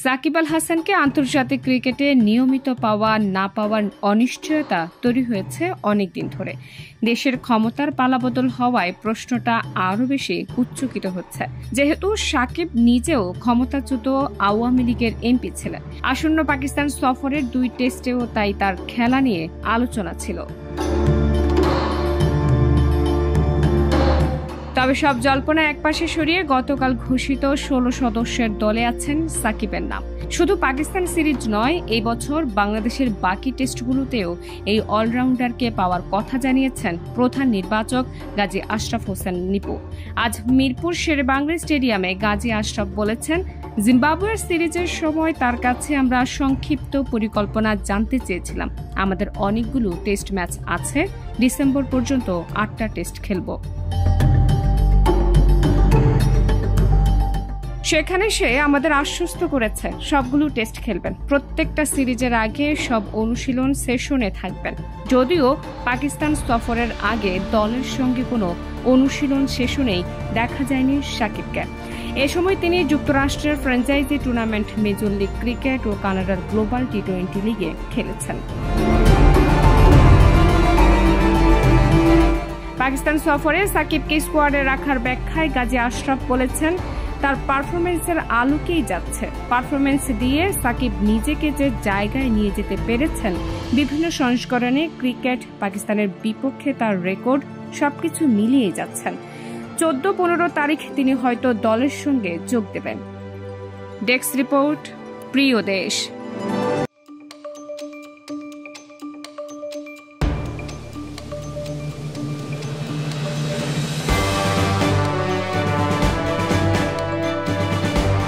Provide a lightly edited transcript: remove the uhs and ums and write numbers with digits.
সাকিব আল হাসানকে আন্তর্জাতিক ক্রিকেটে নিয়মিত পাওয়া না পাওয়ার অনিশ্চয়তা তৈরি হয়েছে অনেকদিন ধরে। দেশের ক্ষমতার পালাবদল হওয়ায় প্রশ্নটা আরও বেশি উচ্চকিত হচ্ছে, যেহেতু সাকিব নিজেও ক্ষমতাচ্যুত আওয়ামী লীগের এমপি ছিলেন। আসন্ন পাকিস্তান সফরের 2 টেস্টেও তাই তার খেলা নিয়ে আলোচনা ছিল। তবে সব জল্পনা একপাশে সরিয়ে গতকাল ঘোষিত 16 সদস্যের দলে আছেন সাকিবের নাম। শুধু পাকিস্তান সিরিজ নয়, এই বছর বাংলাদেশের বাকি টেস্টগুলোতেও এই অলরাউন্ডারকে পাওয়ার কথা জানিয়েছেন প্রধান নির্বাচক গাজী আশরাফ হোসেন নিপু। আজ মিরপুর শেরেবাংলা স্টেডিয়ামে গাজী আশরাফ বলেছেন, জিম্বাবুয়ের সিরিজের সময় তার কাছে আমরা সংক্ষিপ্ত পরিকল্পনা জানতে চেয়েছিলাম। আমাদের অনেকগুলো টেস্ট ম্যাচ আছে, ডিসেম্বর পর্যন্ত 8টা টেস্ট খেলব। সেখানে সে আমাদের আশ্বস্ত করেছে সবগুলো টেস্ট খেলবেন, প্রত্যেকটা সিরিজের আগে সব অনুশীলন সেশনে থাকবেন। যদিও পাকিস্তান সফরের আগে দলের সঙ্গে কোনো অনুশীলন সেশনেই দেখা যায়নি সাকিবকে। এ সময় তিনি যুক্তরাষ্ট্রের franchise tournament major league cricket ও কানাডার গ্লোবাল টি20 লিগে খেলেছেন। পাকিস্তান সফরে সাকিবকে স্কোয়াডে রাখার ব্যাখ্যায় গাজী আশরাফ বলেছেন, তার পারফরমেন্সের আলোকেই যাচ্ছে। পারফরমেন্স দিয়ে সাকিব নিজেকে যে জায়গায় নিয়ে যেতে পেরেছেন, বিভিন্ন সংস্করণে ক্রিকেট, পাকিস্তানের বিপক্ষে তার রেকর্ড, সবকিছু মিলিয়ে যাচ্ছেন। 14-15 তারিখ তিনি হয়তো দলের সঙ্গে যোগ দেবেন। ডেস্ক রিপোর্ট, প্রিয় দেশ।